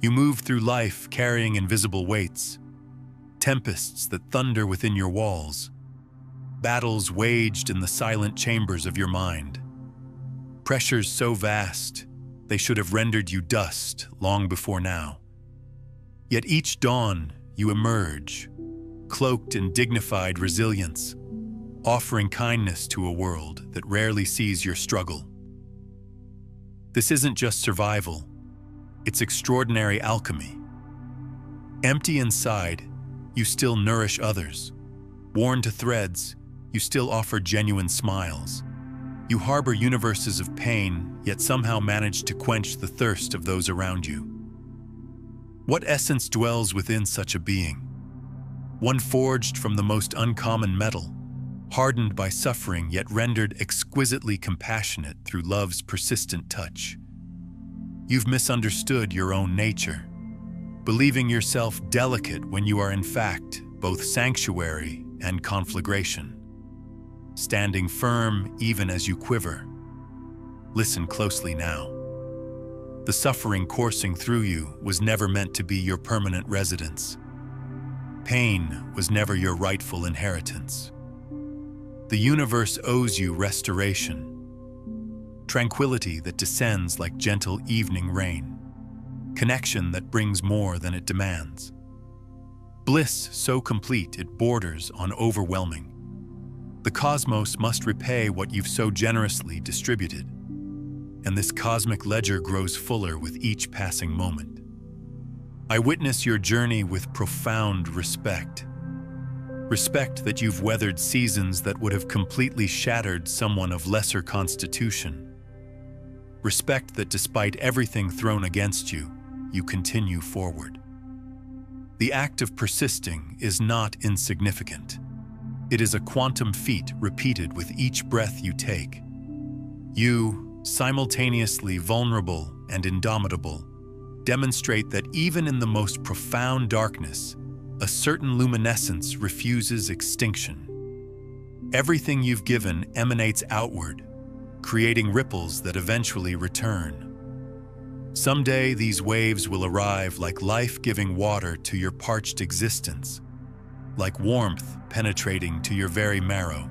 You move through life carrying invisible weights, tempests that thunder within your walls, battles waged in the silent chambers of your mind. Pressures so vast, they should have rendered you dust long before now. Yet each dawn you emerge, cloaked in dignified resilience, offering kindness to a world that rarely sees your struggle. This isn't just survival, it's extraordinary alchemy. Empty inside, you still nourish others. Worn to threads, you still offer genuine smiles. You harbor universes of pain, yet somehow manage to quench the thirst of those around you. What essence dwells within such a being? One forged from the most uncommon metal, hardened by suffering yet rendered exquisitely compassionate through love's persistent touch. You've misunderstood your own nature, believing yourself delicate when you are in fact both sanctuary and conflagration. Standing firm even as you quiver. Listen closely now. The suffering coursing through you was never meant to be your permanent residence. Pain was never your rightful inheritance. The universe owes you restoration, tranquility that descends like gentle evening rain, connection that brings more than it demands, bliss so complete it borders on overwhelming. The cosmos must repay what you've so generously distributed, and this cosmic ledger grows fuller with each passing moment. I witness your journey with profound respect. Respect that you've weathered seasons that would have completely shattered someone of lesser constitution. Respect that despite everything thrown against you, you continue forward. The act of persisting is not insignificant. It is a quantum feat repeated with each breath you take. You, simultaneously vulnerable and indomitable, demonstrate that even in the most profound darkness, a certain luminescence refuses extinction. Everything you've given emanates outward, creating ripples that eventually return. Someday these waves will arrive like life-giving water to your parched existence, like warmth penetrating to your very marrow.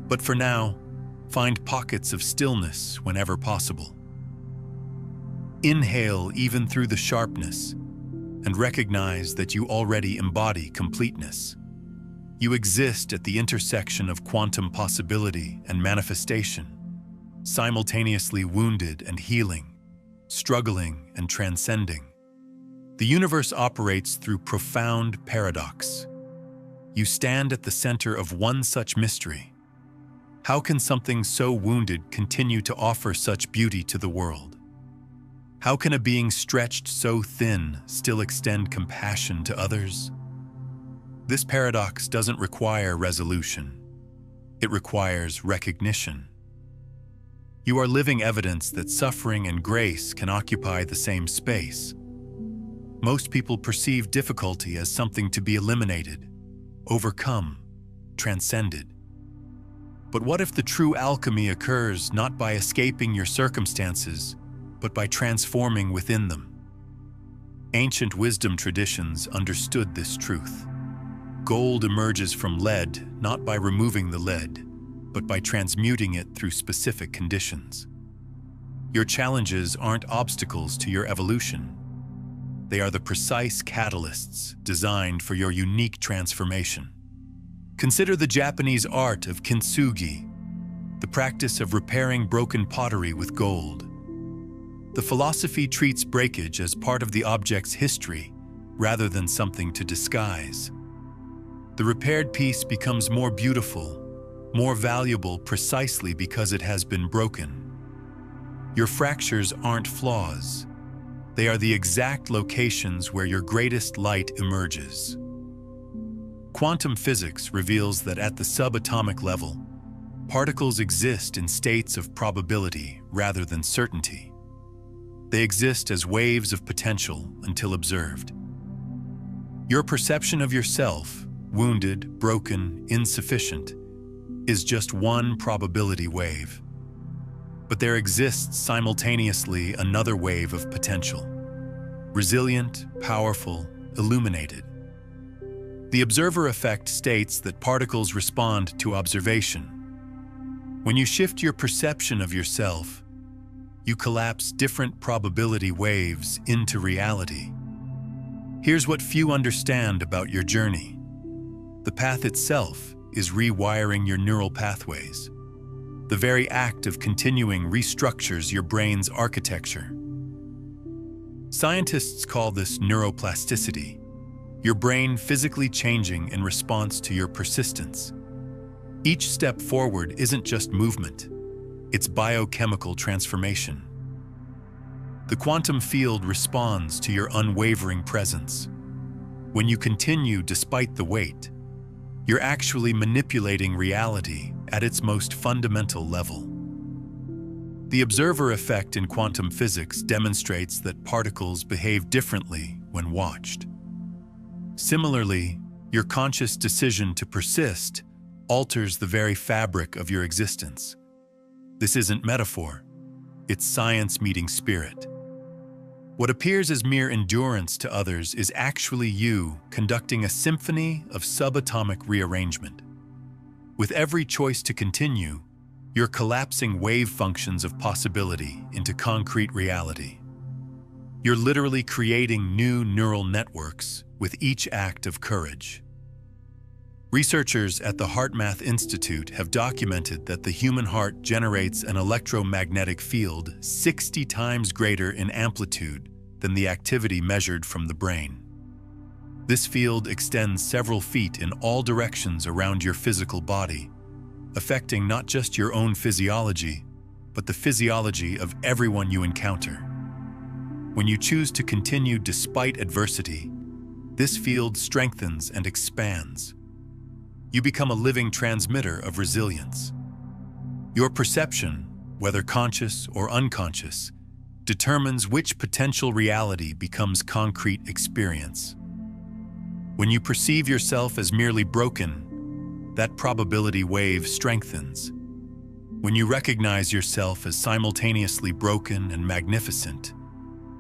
But for now, find pockets of stillness whenever possible. Inhale even through the sharpness, and recognize that you already embody completeness. You exist at the intersection of quantum possibility and manifestation, simultaneously wounded and healing, struggling and transcending. The universe operates through profound paradox. You stand at the center of one such mystery. How can something so wounded continue to offer such beauty to the world? How can a being stretched so thin still extend compassion to others? This paradox doesn't require resolution. It requires recognition. You are living evidence that suffering and grace can occupy the same space. Most people perceive difficulty as something to be eliminated, overcome, transcended. But what if the true alchemy occurs not by escaping your circumstances, but by transforming within them? Ancient wisdom traditions understood this truth. Gold emerges from lead not by removing the lead, but by transmuting it through specific conditions. Your challenges aren't obstacles to your evolution. They are the precise catalysts designed for your unique transformation. Consider the Japanese art of kintsugi, the practice of repairing broken pottery with gold. The philosophy treats breakage as part of the object's history rather than something to disguise. The repaired piece becomes more beautiful, more valuable precisely because it has been broken. Your fractures aren't flaws. They are the exact locations where your greatest light emerges. Quantum physics reveals that at the subatomic level, particles exist in states of probability rather than certainty. They exist as waves of potential until observed. Your perception of yourself, wounded, broken, insufficient, is just one probability wave. But there exists simultaneously another wave of potential. resilient, powerful, illuminated. The observer effect states that particles respond to observation. When you shift your perception of yourself, you collapse different probability waves into reality. Here's what few understand about your journey. The path itself is rewiring your neural pathways. The very act of continuing restructures your brain's architecture. Scientists call this neuroplasticity, your brain physically changing in response to your persistence. Each step forward isn't just movement, it's biochemical transformation. The quantum field responds to your unwavering presence. When you continue despite the weight, you're actually manipulating reality at its most fundamental level. The observer effect in quantum physics demonstrates that particles behave differently when watched. Similarly, your conscious decision to persist alters the very fabric of your existence. This isn't metaphor, it's science meeting spirit. What appears as mere endurance to others is actually you conducting a symphony of subatomic rearrangement. With every choice to continue, you're collapsing wave functions of possibility into concrete reality. You're literally creating new neural networks with each act of courage. Researchers at the HeartMath Institute have documented that the human heart generates an electromagnetic field 60 times greater in amplitude than the activity measured from the brain. This field extends several feet in all directions around your physical body, affecting not just your own physiology, but the physiology of everyone you encounter. When you choose to continue despite adversity, this field strengthens and expands. You become a living transmitter of resilience. Your perception, whether conscious or unconscious, determines which potential reality becomes concrete experience. When you perceive yourself as merely broken, that probability wave strengthens. When you recognize yourself as simultaneously broken and magnificent,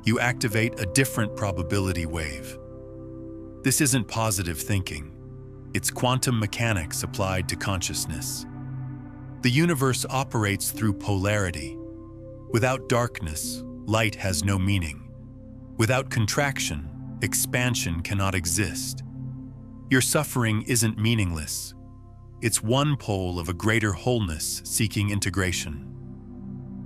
you activate a different probability wave. This isn't positive thinking. It's quantum mechanics applied to consciousness. The universe operates through polarity. Without darkness, light has no meaning. Without contraction, expansion cannot exist. Your suffering isn't meaningless. It's one pole of a greater wholeness seeking integration.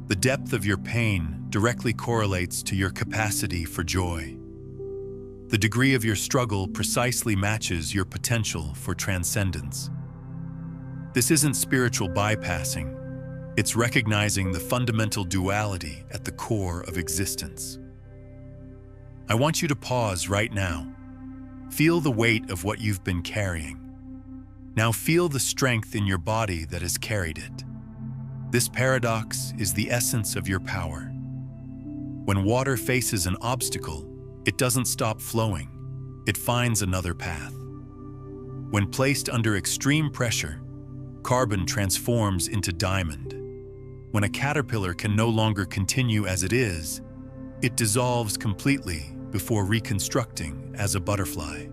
The depth of your pain directly correlates to your capacity for joy. The degree of your struggle precisely matches your potential for transcendence. This isn't spiritual bypassing. It's recognizing the fundamental duality at the core of existence. I want you to pause right now. Feel the weight of what you've been carrying. Now feel the strength in your body that has carried it. This paradox is the essence of your power. When water faces an obstacle, it doesn't stop flowing. It finds another path. When placed under extreme pressure, carbon transforms into diamond. When a caterpillar can no longer continue as it is, it dissolves completely before reconstructing as a butterfly.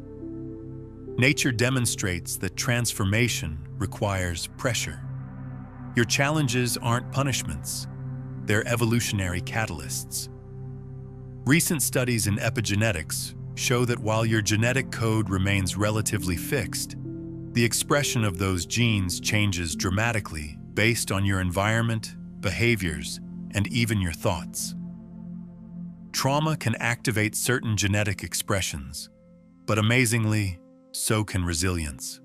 Nature demonstrates that transformation requires pressure. Your challenges aren't punishments, they're evolutionary catalysts. Recent studies in epigenetics show that while your genetic code remains relatively fixed, the expression of those genes changes dramatically based on your environment, behaviors, and even your thoughts. Trauma can activate certain genetic expressions, but amazingly, so can resilience.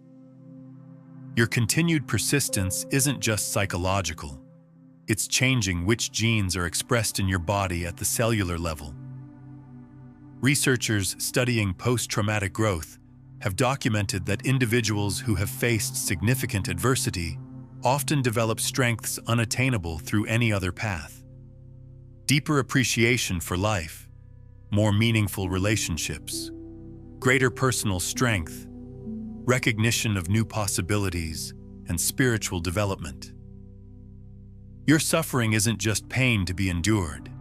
Your continued persistence isn't just psychological. It's changing which genes are expressed in your body at the cellular level. Researchers studying post-traumatic growth have documented that individuals who have faced significant adversity often develop strengths unattainable through any other path. Deeper appreciation for life, more meaningful relationships, greater personal strength, recognition of new possibilities, and spiritual development. Your suffering isn't just pain to be endured.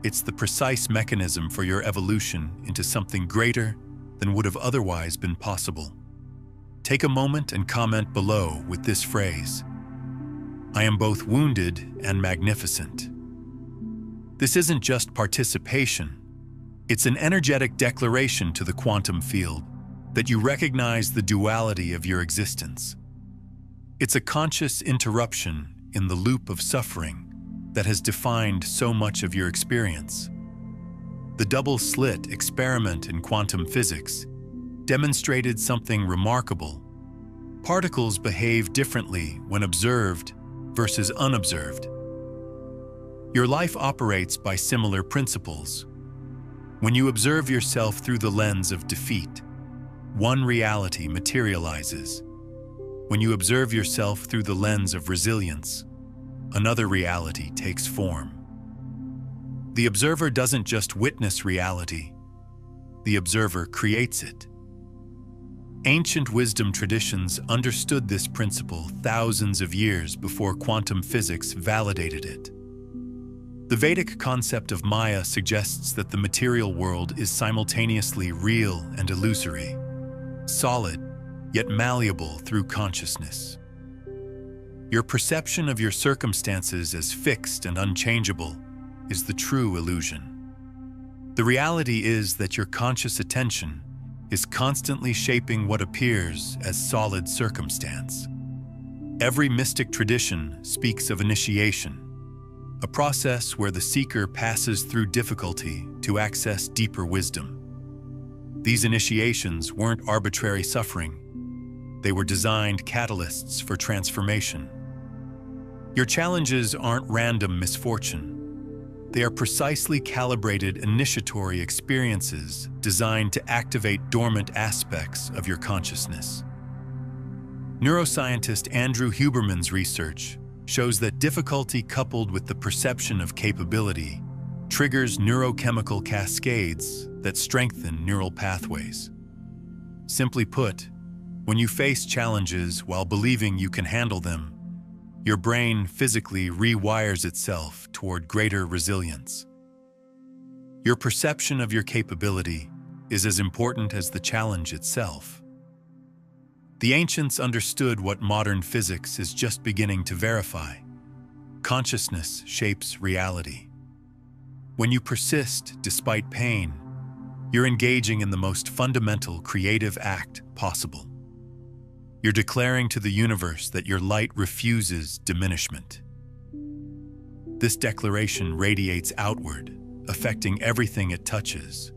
It's the precise mechanism for your evolution into something greater than would have otherwise been possible. Take a moment and comment below with this phrase: I am both wounded and magnificent. This isn't just participation. It's an energetic declaration to the quantum field that you recognize the duality of your existence. It's a conscious interruption in the loop of suffering that has defined so much of your experience. The double-slit experiment in quantum physics demonstrated something remarkable. Particles behave differently when observed versus unobserved. Your life operates by similar principles. When you observe yourself through the lens of defeat, one reality materializes. When you observe yourself through the lens of resilience, another reality takes form. The observer doesn't just witness reality, the observer creates it. Ancient wisdom traditions understood this principle thousands of years before quantum physics validated it. The Vedic concept of Maya suggests that the material world is simultaneously real and illusory, solid, yet malleable through consciousness. Your perception of your circumstances as fixed and unchangeable is the true illusion. The reality is that your conscious attention is constantly shaping what appears as solid circumstance. Every mystic tradition speaks of initiation, a process where the seeker passes through difficulty to access deeper wisdom. These initiations weren't arbitrary suffering. They were designed catalysts for transformation. Your challenges aren't random misfortune. They are precisely calibrated initiatory experiences designed to activate dormant aspects of your consciousness. Neuroscientist Andrew Huberman's research shows that difficulty coupled with the perception of capability triggers neurochemical cascades that strengthen neural pathways. Simply put, when you face challenges while believing you can handle them, your brain physically rewires itself toward greater resilience. Your perception of your capability is as important as the challenge itself. The ancients understood what modern physics is just beginning to verify. Consciousness shapes reality. When you persist despite pain, you're engaging in the most fundamental creative act possible. You're declaring to the universe that your light refuses diminishment. This declaration radiates outward, affecting everything it touches.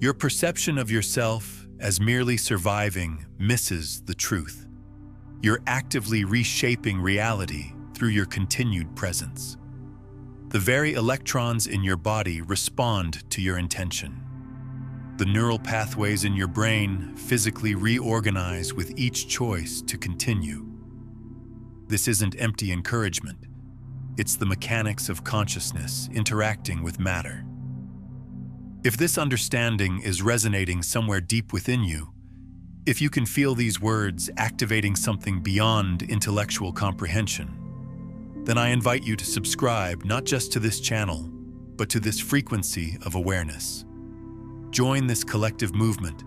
Your perception of yourself as merely surviving misses the truth. You're actively reshaping reality through your continued presence. The very electrons in your body respond to your intention. The neural pathways in your brain physically reorganize with each choice to continue. This isn't empty encouragement. It's the mechanics of consciousness interacting with matter. If this understanding is resonating somewhere deep within you, if you can feel these words activating something beyond intellectual comprehension, then I invite you to subscribe not just to this channel, but to this frequency of awareness. Join this collective movement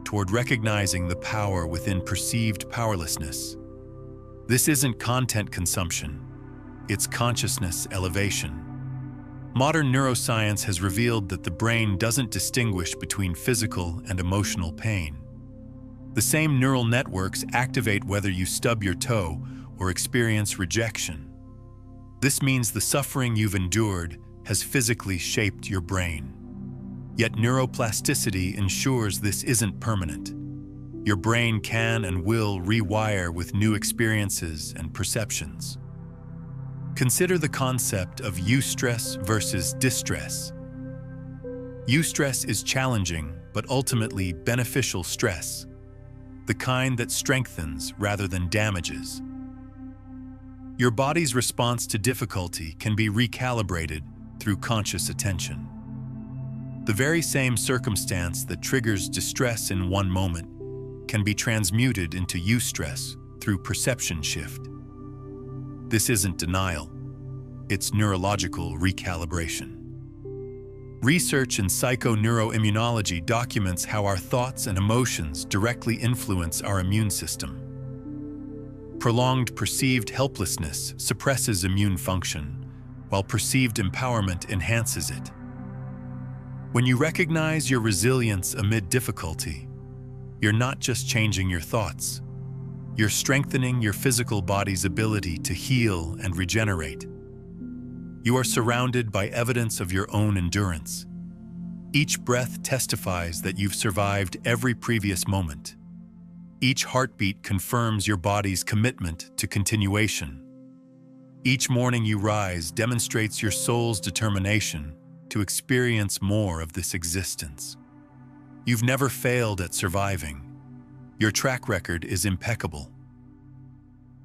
toward recognizing the power within perceived powerlessness. This isn't content consumption, it's consciousness elevation. Modern neuroscience has revealed that the brain doesn't distinguish between physical and emotional pain. The same neural networks activate whether you stub your toe or experience rejection. This means the suffering you've endured has physically shaped your brain. Yet neuroplasticity ensures this isn't permanent. Your brain can and will rewire with new experiences and perceptions. Consider the concept of eustress versus distress. Eustress is challenging but ultimately beneficial stress, the kind that strengthens rather than damages. Your body's response to difficulty can be recalibrated through conscious attention. The very same circumstance that triggers distress in one moment can be transmuted into eustress through perception shift. This isn't denial, it's neurological recalibration. Research in psychoneuroimmunology documents how our thoughts and emotions directly influence our immune system. Prolonged perceived helplessness suppresses immune function, while perceived empowerment enhances it. When you recognize your resilience amid difficulty, you're not just changing your thoughts, you're strengthening your physical body's ability to heal and regenerate. You are surrounded by evidence of your own endurance. Each breath testifies that you've survived every previous moment. Each heartbeat confirms your body's commitment to continuation. Each morning you rise demonstrates your soul's determination to experience more of this existence. You've never failed at surviving. Your track record is impeccable.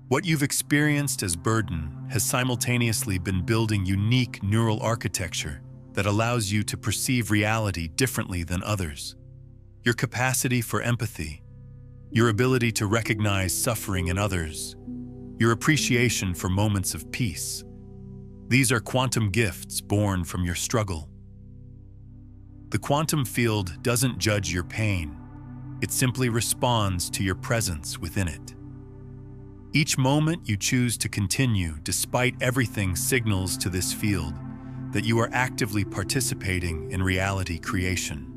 What you've experienced as burden has simultaneously been building unique neural architecture that allows you to perceive reality differently than others. Your capacity for empathy, your ability to recognize suffering in others, your appreciation for moments of peace. These are quantum gifts born from your struggle. The quantum field doesn't judge your pain. It simply responds to your presence within it. Each moment you choose to continue despite everything signals to this field that you are actively participating in reality creation.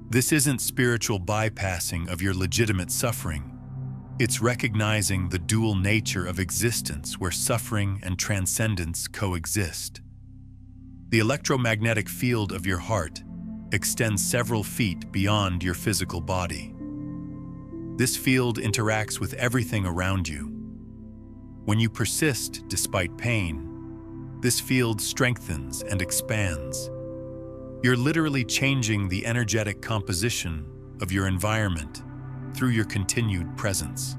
This isn't spiritual bypassing of your legitimate suffering. It's recognizing the dual nature of existence where suffering and transcendence coexist. The electromagnetic field of your heart extends several feet beyond your physical body. This field interacts with everything around you. When you persist despite pain, this field strengthens and expands. You're literally changing the energetic composition of your environment through your continued presence.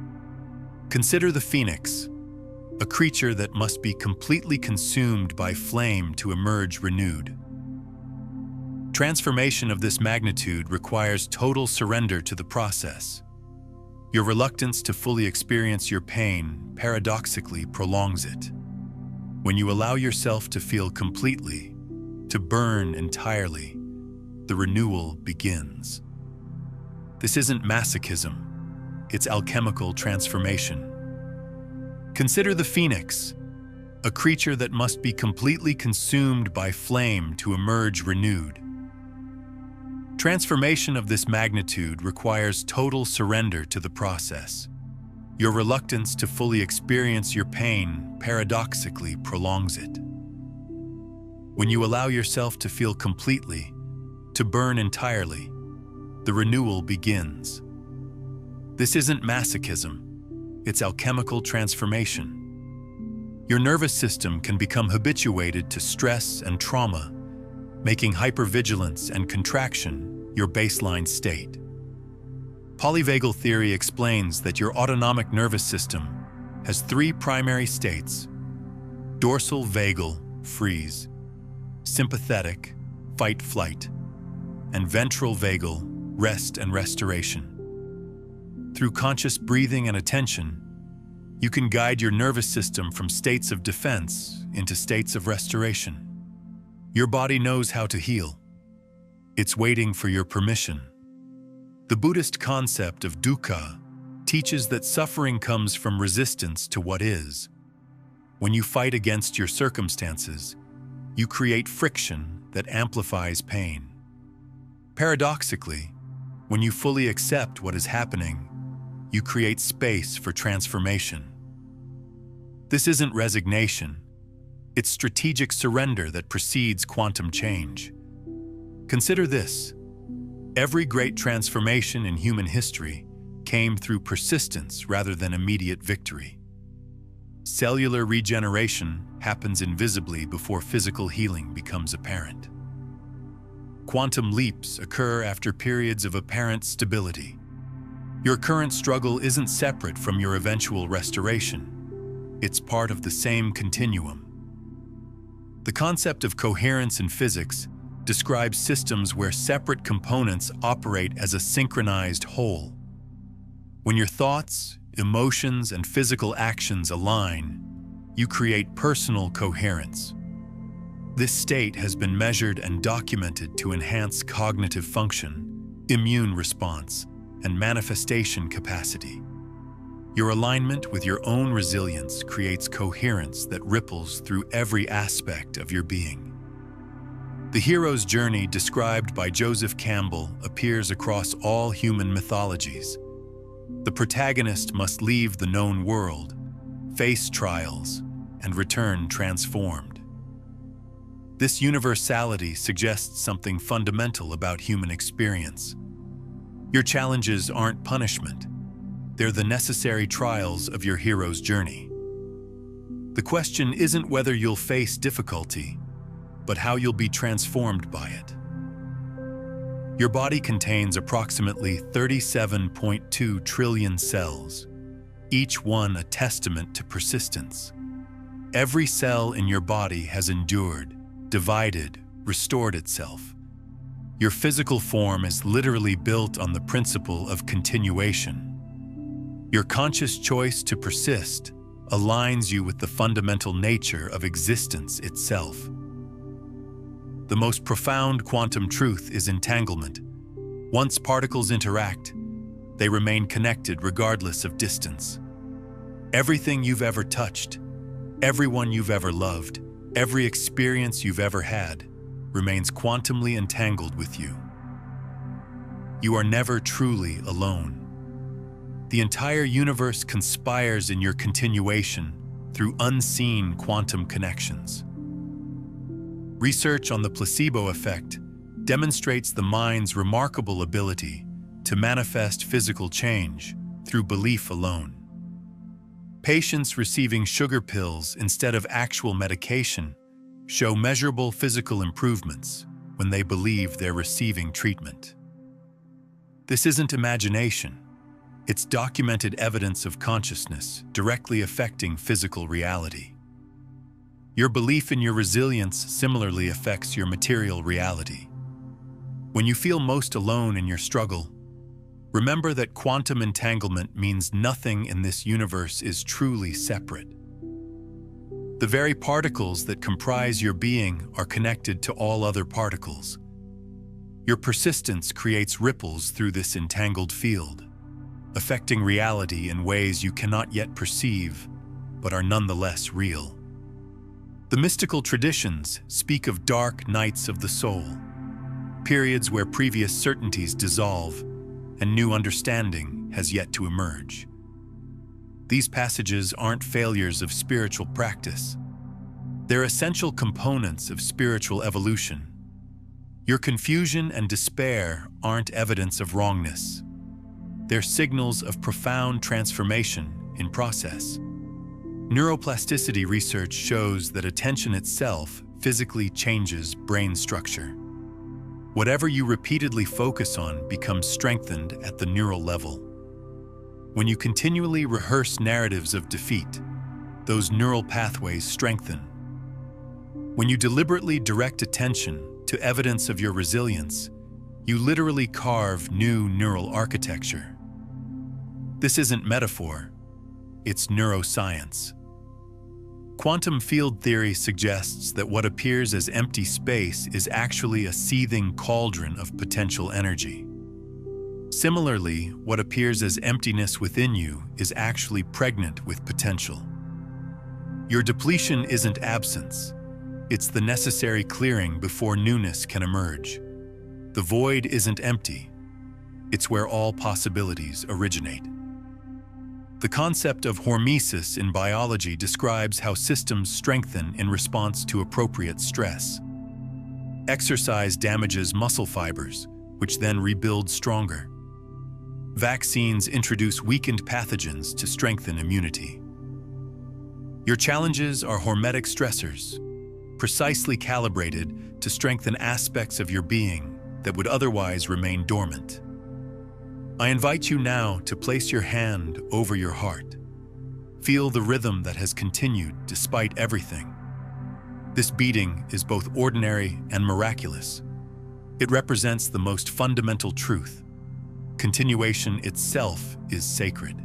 Consider the phoenix, a creature that must be completely consumed by flame to emerge renewed. Transformation of this magnitude requires total surrender to the process. Your reluctance to fully experience your pain paradoxically prolongs it. When you allow yourself to feel completely, to burn entirely, the renewal begins. This isn't masochism, it's alchemical transformation. Consider the phoenix, a creature that must be completely consumed by flame to emerge renewed. Transformation of this magnitude requires total surrender to the process. Your reluctance to fully experience your pain paradoxically prolongs it. When you allow yourself to feel completely, to burn entirely, the renewal begins. This isn't masochism, it's alchemical transformation. Your nervous system can become habituated to stress and trauma, making hypervigilance and contraction your baseline state. Polyvagal theory explains that your autonomic nervous system has three primary states: dorsal vagal, freeze; sympathetic, fight-flight; and ventral vagal, rest and restoration. Through conscious breathing and attention, you can guide your nervous system from states of defense into states of restoration. Your body knows how to heal. It's waiting for your permission. The Buddhist concept of dukkha teaches that suffering comes from resistance to what is. When you fight against your circumstances, you create friction that amplifies pain. Paradoxically, when you fully accept what is happening, you create space for transformation. This isn't resignation. It's strategic surrender that precedes quantum change. Consider this. Every great transformation in human history came through persistence rather than immediate victory. Cellular regeneration happens invisibly before physical healing becomes apparent. Quantum leaps occur after periods of apparent stability. Your current struggle isn't separate from your eventual restoration. It's part of the same continuum. The concept of coherence in physics describes systems where separate components operate as a synchronized whole. When your thoughts, emotions, and physical actions align, you create personal coherence. This state has been measured and documented to enhance cognitive function, immune response, and manifestation capacity. Your alignment with your own resilience creates coherence that ripples through every aspect of your being. The hero's journey described by Joseph Campbell appears across all human mythologies. The protagonist must leave the known world, face trials, and return transformed. This universality suggests something fundamental about human experience. Your challenges aren't punishment. They're the necessary trials of your hero's journey. The question isn't whether you'll face difficulty, but how you'll be transformed by it. Your body contains approximately 37.2 trillion cells, each one a testament to persistence. Every cell in your body has endured, divided, restored itself. Your physical form is literally built on the principle of continuation. Your conscious choice to persist aligns you with the fundamental nature of existence itself. The most profound quantum truth is entanglement. Once particles interact, they remain connected regardless of distance. Everything you've ever touched, everyone you've ever loved, every experience you've ever had remains quantumly entangled with you. You are never truly alone. The entire universe conspires in your continuation through unseen quantum connections. Research on the placebo effect demonstrates the mind's remarkable ability to manifest physical change through belief alone. Patients receiving sugar pills instead of actual medication show measurable physical improvements when they believe they're receiving treatment. This isn't imagination. It's documented evidence of consciousness directly affecting physical reality. Your belief in your resilience similarly affects your material reality. When you feel most alone in your struggle, remember that quantum entanglement means nothing in this universe is truly separate. The very particles that comprise your being are connected to all other particles. Your persistence creates ripples through this entangled field, affecting reality in ways you cannot yet perceive, but are nonetheless real. The mystical traditions speak of dark nights of the soul, periods where previous certainties dissolve and new understanding has yet to emerge. These passages aren't failures of spiritual practice. They're essential components of spiritual evolution. Your confusion and despair aren't evidence of wrongness. They're signals of profound transformation in process. Neuroplasticity research shows that attention itself physically changes brain structure. Whatever you repeatedly focus on becomes strengthened at the neural level. When you continually rehearse narratives of defeat, those neural pathways strengthen. When you deliberately direct attention to evidence of your resilience, you literally carve new neural architecture. This isn't metaphor, it's neuroscience. Quantum field theory suggests that what appears as empty space is actually a seething cauldron of potential energy. Similarly, what appears as emptiness within you is actually pregnant with potential. Your depletion isn't absence. It's the necessary clearing before newness can emerge. The void isn't empty. It's where all possibilities originate. The concept of hormesis in biology describes how systems strengthen in response to appropriate stress. Exercise damages muscle fibers, which then rebuild stronger. Vaccines introduce weakened pathogens to strengthen immunity. Your challenges are hormetic stressors, precisely calibrated to strengthen aspects of your being that would otherwise remain dormant. I invite you now to place your hand over your heart. Feel the rhythm that has continued despite everything. This beating is both ordinary and miraculous. It represents the most fundamental truth. Continuation itself is sacred.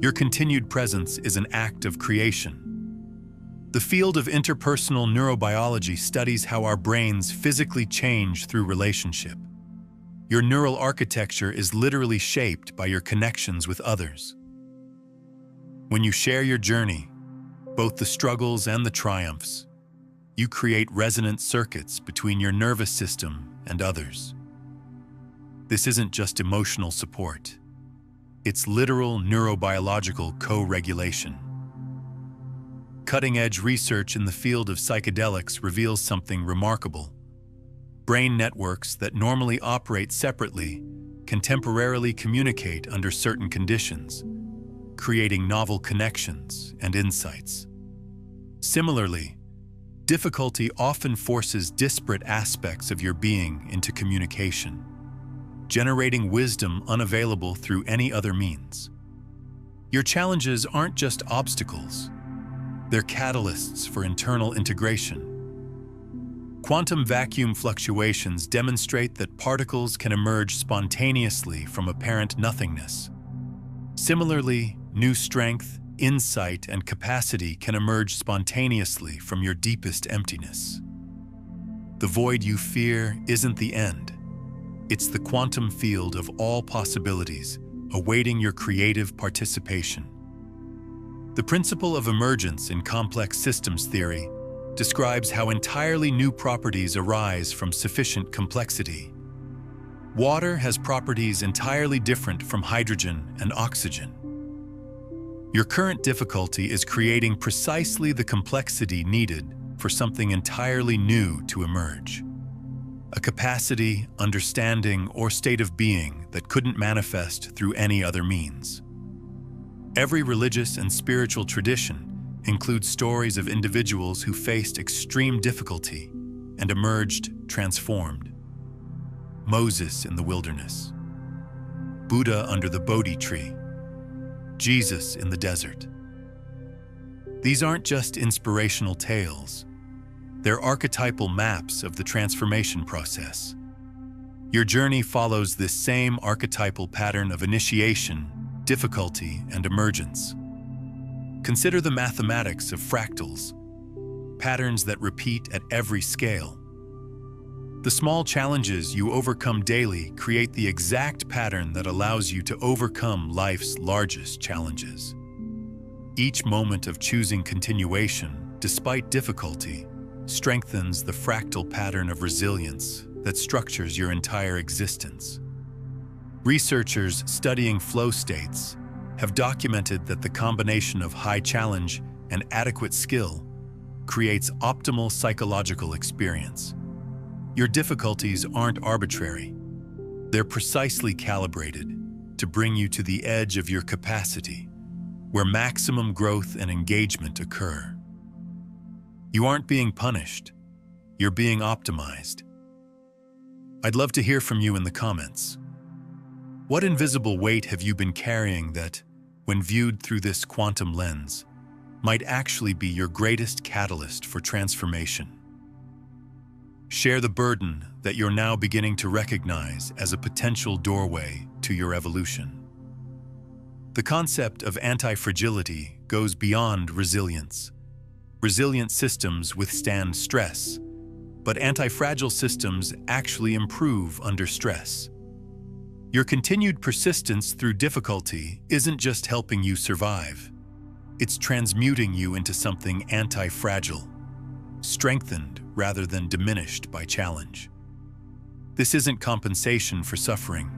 Your continued presence is an act of creation. The field of interpersonal neurobiology studies how our brains physically change through relationship. Your neural architecture is literally shaped by your connections with others. When you share your journey, both the struggles and the triumphs, you create resonant circuits between your nervous system and others. This isn't just emotional support. It's literal neurobiological co-regulation. Cutting-edge research in the field of psychedelics reveals something remarkable. Brain networks that normally operate separately can temporarily communicate under certain conditions, creating novel connections and insights. Similarly, difficulty often forces disparate aspects of your being into communication, generating wisdom unavailable through any other means. Your challenges aren't just obstacles, they're catalysts for internal integration. Quantum vacuum fluctuations demonstrate that particles can emerge spontaneously from apparent nothingness. Similarly, new strength, insight, and capacity can emerge spontaneously from your deepest emptiness. The void you fear isn't the end. It's the quantum field of all possibilities, awaiting your creative participation. The principle of emergence in complex systems theory describes how entirely new properties arise from sufficient complexity. Water has properties entirely different from hydrogen and oxygen. Your current difficulty is creating precisely the complexity needed for something entirely new to emerge. A capacity, understanding, or state of being that couldn't manifest through any other means. Every religious and spiritual tradition includes stories of individuals who faced extreme difficulty and emerged transformed. Moses in the wilderness, Buddha under the Bodhi tree, Jesus in the desert. These aren't just inspirational tales. They're archetypal maps of the transformation process. Your journey follows this same archetypal pattern of initiation, difficulty, and emergence. Consider the mathematics of fractals, patterns that repeat at every scale. The small challenges you overcome daily create the exact pattern that allows you to overcome life's largest challenges. Each moment of choosing continuation, despite difficulty, strengthens the fractal pattern of resilience that structures your entire existence. Researchers studying flow states have documented that the combination of high challenge and adequate skill creates optimal psychological experience. Your difficulties aren't arbitrary. They're precisely calibrated to bring you to the edge of your capacity, where maximum growth and engagement occur. You aren't being punished, you're being optimized. I'd love to hear from you in the comments. What invisible weight have you been carrying that, when viewed through this quantum lens, might actually be your greatest catalyst for transformation? Share the burden that you're now beginning to recognize as a potential doorway to your evolution. The concept of anti-fragility goes beyond resilience. Resilient systems withstand stress, but anti-fragile systems actually improve under stress. Your continued persistence through difficulty isn't just helping you survive. It's transmuting you into something anti-fragile, strengthened rather than diminished by challenge. This isn't compensation for suffering.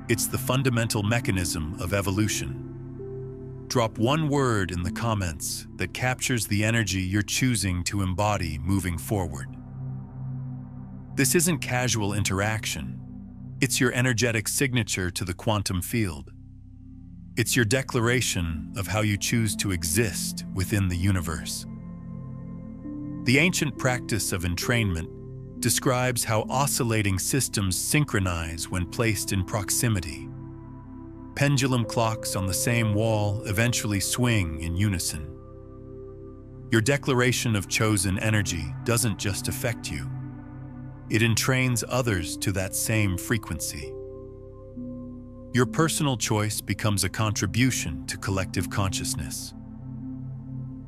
It's the fundamental mechanism of evolution. Drop one word in the comments that captures the energy you're choosing to embody moving forward. This isn't casual interaction. It's your energetic signature to the quantum field. It's your declaration of how you choose to exist within the universe. The ancient practice of entrainment describes how oscillating systems synchronize when placed in proximity. Pendulum clocks on the same wall eventually swing in unison. Your declaration of chosen energy doesn't just affect you. It entrains others to that same frequency. Your personal choice becomes a contribution to collective consciousness.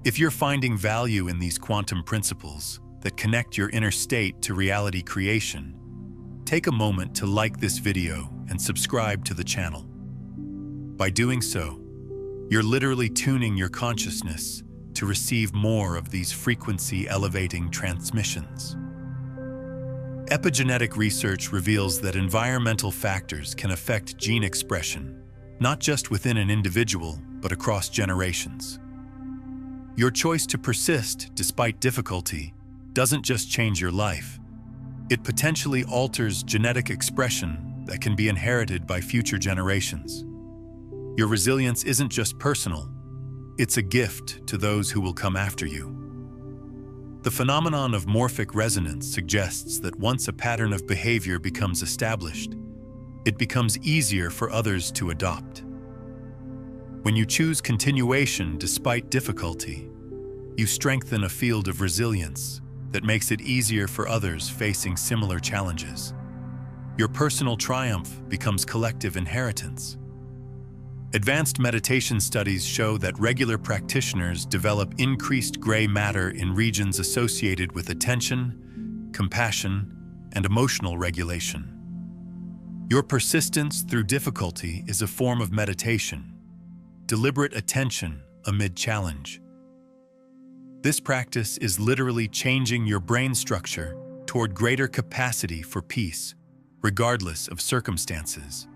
If you're finding value in these quantum principles that connect your inner state to reality creation, take a moment to like this video and subscribe to the channel. By doing so, you're literally tuning your consciousness to receive more of these frequency-elevating transmissions. Epigenetic research reveals that environmental factors can affect gene expression, not just within an individual, but across generations. Your choice to persist despite difficulty doesn't just change your life. It potentially alters genetic expression that can be inherited by future generations. Your resilience isn't just personal, it's a gift to those who will come after you. The phenomenon of morphic resonance suggests that once a pattern of behavior becomes established, it becomes easier for others to adopt. When you choose continuation despite difficulty, you strengthen a field of resilience that makes it easier for others facing similar challenges. Your personal triumph becomes collective inheritance. Advanced meditation studies show that regular practitioners develop increased gray matter in regions associated with attention, compassion, and emotional regulation. Your persistence through difficulty is a form of meditation, deliberate attention amid challenge. This practice is literally changing your brain structure toward greater capacity for peace, regardless of circumstances.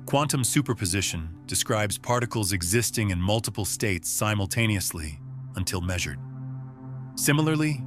Quantum superposition describes particles existing in multiple states simultaneously until measured. Similarly,